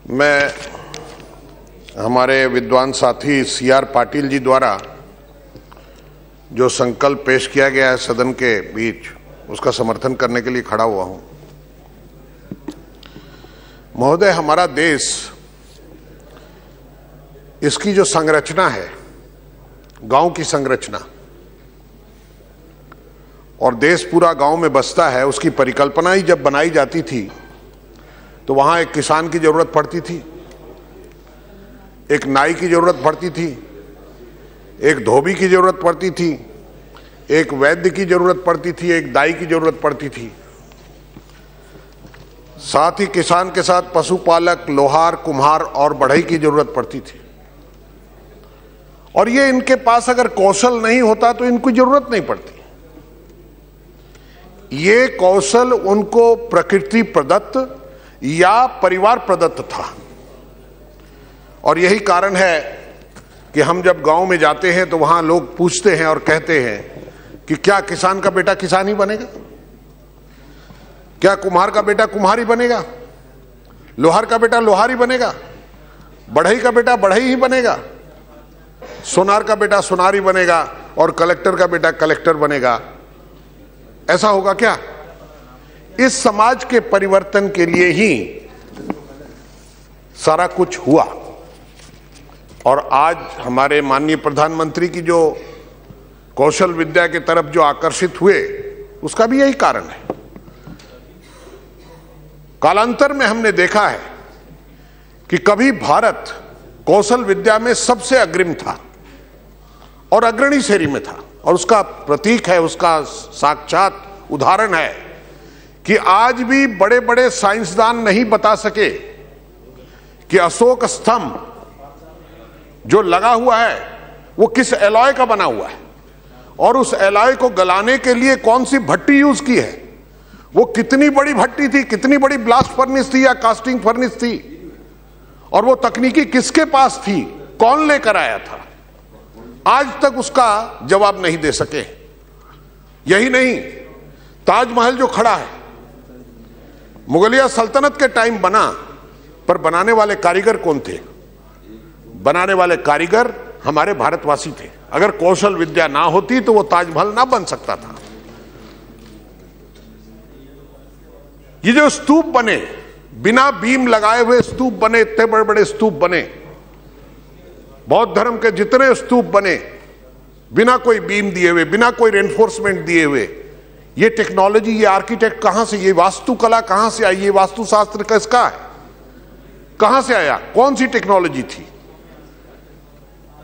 मैं हमारे विद्वान साथी CR पाटिल जी द्वारा जो संकल्प पेश किया गया है सदन के बीच, उसका समर्थन करने के लिए खड़ा हुआ हूं। महोदय, हमारा देश, इसकी जो संरचना है, गांव की संरचना, और देश पूरा गांव में बसता है, उसकी परिकल्पना ही जब बनाई जाती थी तो वहां एक किसान की जरूरत पड़ती थी, एक नाई की जरूरत पड़ती थी, एक धोबी की जरूरत पड़ती थी, एक वैद्य की जरूरत पड़ती थी, एक दाई की जरूरत पड़ती थी। साथ ही किसान के साथ पशुपालक, लोहार, कुम्हार और बढ़ई की जरूरत पड़ती थी। और ये इनके पास अगर कौशल नहीं होता तो इनकी जरूरत नहीं पड़ती। ये कौशल उनको प्रकृति प्रदत्त या परिवार प्रदत्त था। और यही कारण है कि हम जब गांव में जाते हैं तो वहां लोग पूछते हैं और कहते हैं कि क्या किसान का बेटा किसान ही बनेगा? क्या कुम्हार का बेटा कुम्हार ही बनेगा? लोहार का बेटा लोहार ही बनेगा? बढ़ई का बेटा बढ़ई ही बनेगा? सोनार का बेटा सोनार ही बनेगा और कलेक्टर का बेटा कलेक्टर बनेगा? ऐसा होगा क्या? इस समाज के परिवर्तन के लिए ही सारा कुछ हुआ। और आज हमारे माननीय प्रधानमंत्री की जो कौशल विद्या की तरफ जो आकर्षित हुए, उसका भी यही कारण है। कालांतर में हमने देखा है कि कभी भारत कौशल विद्या में सबसे अग्रिम था और अग्रणी श्रेणी में था, और उसका प्रतीक है, उसका साक्षात उदाहरण है कि आज भी बड़े बड़े साइंसदान नहीं बता सके कि अशोक स्तंभ जो लगा हुआ है वो किस एलॉय का बना हुआ है, और उस एलॉय को गलाने के लिए कौन सी भट्टी यूज की है, वो कितनी बड़ी भट्टी थी, कितनी बड़ी ब्लास्ट फर्नेस थी या कास्टिंग फर्नेस थी, और वो तकनीकी किसके पास थी, कौन लेकर आया था, आज तक उसका जवाब नहीं दे सके। यही नहीं, ताजमहल जो खड़ा है मुगलिया सल्तनत के टाइम बना, पर बनाने वाले कारीगर कौन थे? बनाने वाले कारीगर हमारे भारतवासी थे। अगर कौशल विद्या ना होती तो वो ताजमहल ना बन सकता था। ये जो स्तूप बने, बिना बीम लगाए हुए स्तूप बने, इतने बड़े बड़े स्तूप बने, बौद्ध धर्म के जितने स्तूप बने, बिना कोई बीम दिए हुए, बिना कोई रेनफोर्समेंट दिए हुए, ये टेक्नोलॉजी, ये आर्किटेक्ट कहां से, ये वास्तुकला कहां से आई, ये वास्तुशास्त्र किसका है, कहां से आया, कौन सी टेक्नोलॉजी थी?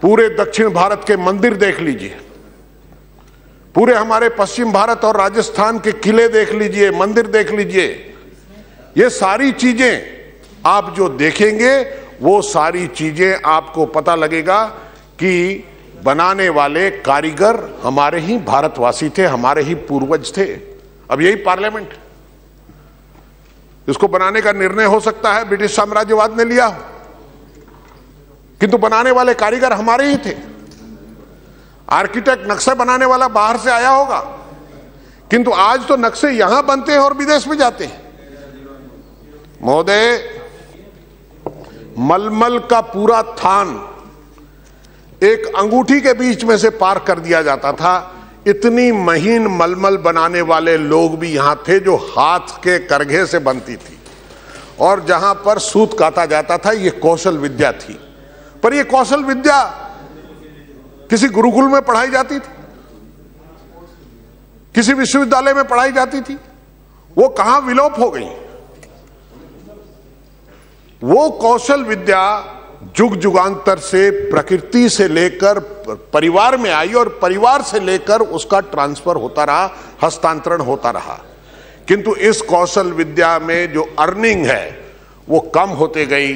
पूरे दक्षिण भारत के मंदिर देख लीजिए, पूरे हमारे पश्चिम भारत और राजस्थान के किले देख लीजिए, मंदिर देख लीजिए, ये सारी चीजें आप जो देखेंगे वो सारी चीजें आपको पता लगेगा कि बनाने वाले कारीगर हमारे ही भारतवासी थे, हमारे ही पूर्वज थे। अब यही पार्लियामेंट, इसको बनाने का निर्णय हो सकता है ब्रिटिश साम्राज्यवाद ने लिया हो, किंतु बनाने वाले कारीगर हमारे ही थे। आर्किटेक्ट, नक्शा बनाने वाला बाहर से आया होगा, किंतु आज तो नक्शे यहां बनते हैं और विदेश में जाते हैं। महोदय, मलमल का पूरा थान एक अंगूठी के बीच में से पार कर दिया जाता था। इतनी महीन मलमल बनाने वाले लोग भी यहां थे जो हाथ के करघे से बनती थी, और जहां पर सूत काता जाता था, ये कौशल विद्या थी। पर ये कौशल विद्या किसी गुरुकुल में पढ़ाई जाती थी, किसी विश्वविद्यालय में पढ़ाई जाती थी, वो कहां विलोप हो गई। वो कौशल विद्या जुग जुगांतर से प्रकृति से लेकर परिवार में आई, और परिवार से लेकर उसका ट्रांसफर होता रहा, हस्तांतरण होता रहा। किंतु इस कौशल विद्या में जो अर्निंग है वो कम होते गई,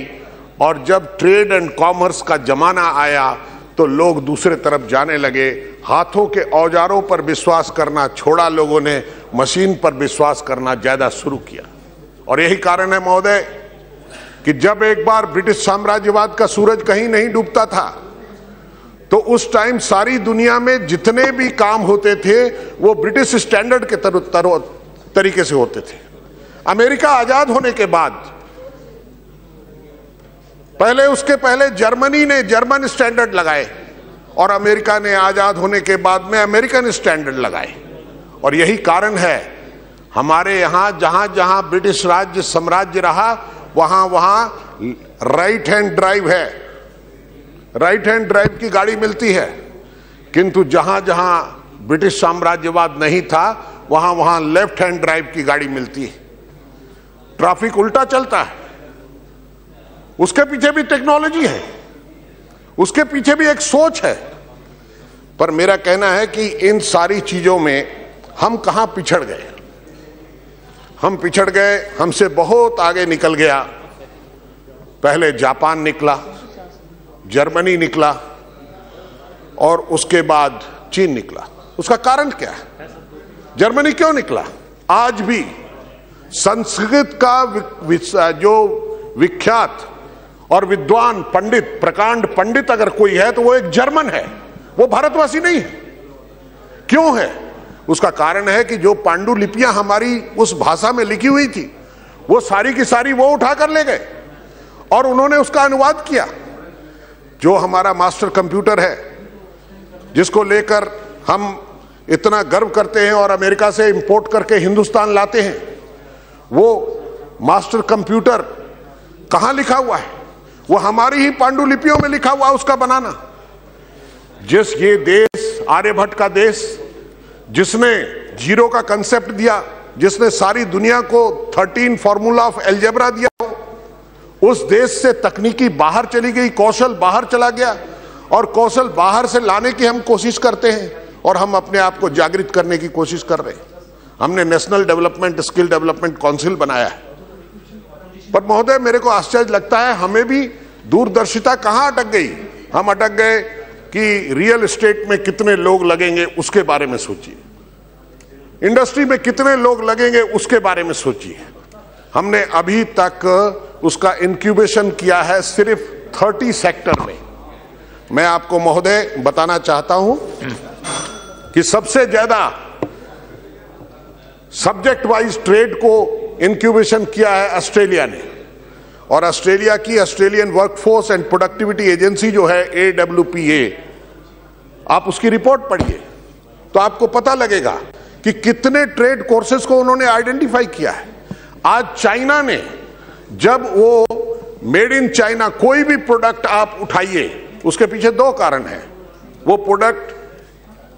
और जब ट्रेड एंड कॉमर्स का जमाना आया तो लोग दूसरे तरफ जाने लगे। हाथों के औजारों पर विश्वास करना छोड़ा, लोगों ने मशीन पर विश्वास करना ज्यादा शुरू किया। और यही कारण है महोदय कि जब एक बार ब्रिटिश साम्राज्यवाद का सूरज कहीं नहीं डूबता था, तो उस टाइम सारी दुनिया में जितने भी काम होते थे वो ब्रिटिश स्टैंडर्ड के तरीके से होते थे। अमेरिका आजाद होने के बाद पहले उसके पहले जर्मनी ने जर्मन स्टैंडर्ड लगाए और अमेरिका ने आजाद होने के बाद में अमेरिकन स्टैंडर्ड लगाए। और यही कारण है हमारे यहां जहां जहां ब्रिटिश राज्य साम्राज्य रहा वहां वहां राइट हैंड ड्राइव है, राइट हैंड ड्राइव की गाड़ी मिलती है, किंतु जहां जहां ब्रिटिश साम्राज्यवाद नहीं था वहां वहां लेफ्ट हैंड ड्राइव की गाड़ी मिलती है। ट्रैफिक उल्टा चलता है, उसके पीछे भी टेक्नोलॉजी है, उसके पीछे भी एक सोच है। पर मेरा कहना है कि इन सारी चीजों में हम कहां पिछड़ गए। हम पिछड़ गए, हमसे बहुत आगे निकल गया। पहले जापान निकला, जर्मनी निकला और उसके बाद चीन निकला। उसका कारण क्या है? जर्मनी क्यों निकला? आज भी संस्कृत का जो विख्यात और विद्वान पंडित, प्रकांड पंडित अगर कोई है तो वो एक जर्मन है, वो भारतवासी नहीं है। क्यों है? उसका कारण है कि जो पांडुलिपियां हमारी उस भाषा में लिखी हुई थी वो सारी की सारी वो उठा कर ले गए और उन्होंने उसका अनुवाद किया। जो हमारा मास्टर कंप्यूटर है, जिसको लेकर हम इतना गर्व करते हैं और अमेरिका से इंपोर्ट करके हिंदुस्तान लाते हैं, वो मास्टर कंप्यूटर कहां लिखा हुआ है? वो हमारी ही पांडुलिपियों में लिखा हुआ उसका बनाना। जिस ये देश, आर्यभट्ट का देश, जिसने जीरो का कंसेप्ट दिया, जिसने सारी दुनिया को 13 फॉर्मूला ऑफ एल्जेब्रा दिया, उस देश से तकनीकी बाहर चली गई, कौशल बाहर चला गया और कौशल बाहर से लाने की हम कोशिश करते हैं और हम अपने आप को जागृत करने की कोशिश कर रहे हैं। हमने national development skill development council बनाया है। पर महोदय, मेरे को आश्चर्य लगता है, हमें भी दूरदर्शिता कहां अटक गई। हम अटक गए कि रियल एस्टेट में कितने लोग लगेंगे उसके बारे में सोचिए, इंडस्ट्री में कितने लोग लगेंगे उसके बारे में सोचिए। हमने अभी तक उसका इंक्यूबेशन किया है सिर्फ 30 सेक्टर में। मैं आपको महोदय बताना चाहता हूं कि सबसे ज्यादा सब्जेक्ट वाइज ट्रेड को इंक्यूबेशन किया है ऑस्ट्रेलिया ने। और ऑस्ट्रेलिया की Australian workforce and productivity agency जो है AWPA, आप उसकी रिपोर्ट पढ़िए तो आपको पता लगेगा कि कितने ट्रेड कोर्सेज को उन्होंने आइडेंटिफाई किया है। आज चाइना ने, जब वो मेड इन चाइना कोई भी प्रोडक्ट आप उठाइए, उसके पीछे दो कारण हैं। वो प्रोडक्ट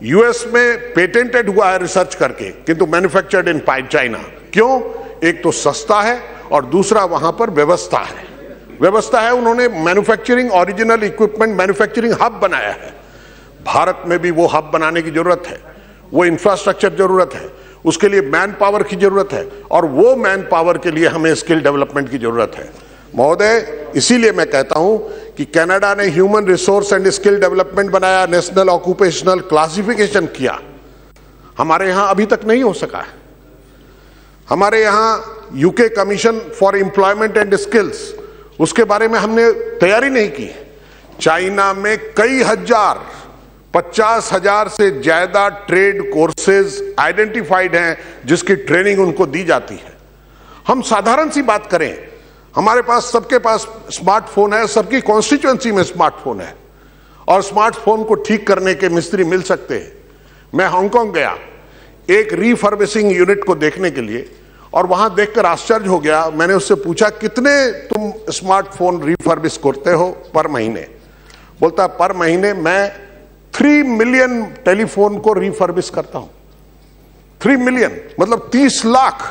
यूएस में पेटेंटेड हुआ है रिसर्च करके, किंतु मैन्युफैक्चर्ड इन चाइना। क्यों? एक तो सस्ता है और दूसरा वहां पर व्यवस्था है। व्यवस्था है, उन्होंने manufacturing, original equipment manufacturing hub बनाया है। भारत में भी वो हब बनाने की जरूरत है, वो इंफ्रास्ट्रक्चर जरूरत है, उसके लिए मैन पावर की जरूरत है और वो मैन पावर के लिए हमें स्किल डेवलपमेंट की जरूरत है। महोदय, इसीलिए मैं कहता हूं कि कनाडा ने human resource and skill development बनाया, नेशनल ऑक्यूपेशनल क्लासिफिकेशन किया। हमारे यहां अभी तक नहीं हो सका है। हमारे यहां UK commission for employment and skills, उसके बारे में हमने तैयारी नहीं की। चाइना में कई हजार, 50,000 से ज्यादा ट्रेड कोर्सेज आइडेंटिफाइड हैं जिसकी ट्रेनिंग उनको दी जाती है। हम साधारण सी बात करें, हमारे पास, सबके पास स्मार्टफोन है, सबकी कॉन्स्टिट्यूएंसी में स्मार्टफोन है और स्मार्टफोन को ठीक करने के मिस्त्री मिल सकते हैं। मैं हांगकांग गया एक रीफर्बिशिंग यूनिट को देखने के लिए और वहां देखकर आश्चर्य हो गया। मैंने उससे पूछा, कितने तुम स्मार्टफोन रीफर्बिश करते हो पर महीने? बोलता, पर महीने मैं 3 मिलियन टेलीफोन को रीफर्बिश करता हूं। 3 मिलियन मतलब 30 लाख।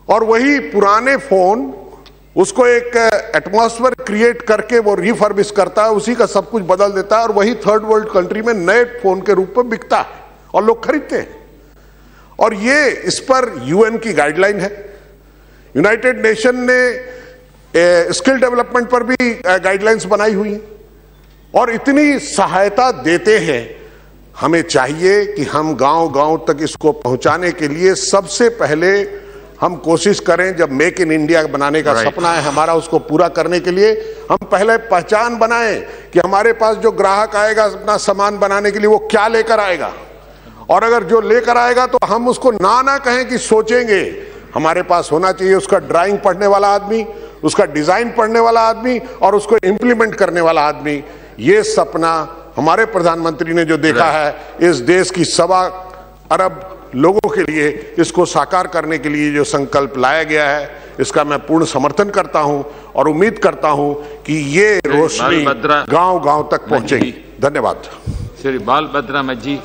और वही पुराने फोन, उसको एक एटमॉस्फेयर क्रिएट करके वो रीफर्बिश करता है, उसी का सब कुछ बदल देता है और वही थर्ड वर्ल्ड कंट्री में नए फोन के रूप में बिकता है और लोग खरीदते हैं। और ये, इस पर यूएन की गाइडलाइन है, यूनाइटेड नेशन ने स्किल डेवलपमेंट पर भी गाइडलाइंस बनाई हुई है और इतनी सहायता देते हैं। हमें चाहिए कि हम गांव-गांव तक इसको पहुंचाने के लिए सबसे पहले हम कोशिश करें। जब मेक इन इंडिया बनाने का सपना है हमारा, उसको पूरा करने के लिए हम पहले पहचान बनाएं कि हमारे पास जो ग्राहक आएगा अपना सामान बनाने के लिए, वो क्या लेकर आएगा। और अगर जो लेकर आएगा तो हम उसको ना कहें कि सोचेंगे। हमारे पास होना चाहिए उसका ड्राइंग पढ़ने वाला आदमी, उसका डिजाइन पढ़ने वाला आदमी और उसको इंप्लीमेंट करने वाला आदमी, ये सपना हमारे प्रधानमंत्री ने जो देखा है, इस देश की 1.25 अरब लोगों के लिए इसको साकार करने के लिए जो संकल्प लाया गया है, इसका मैं पूर्ण समर्थन करता हूं और उम्मीद करता हूं कि ये रोशनी गांव-गांव तक पहुंचेगी। धन्यवाद। श्री बालभद्रा मज्जी।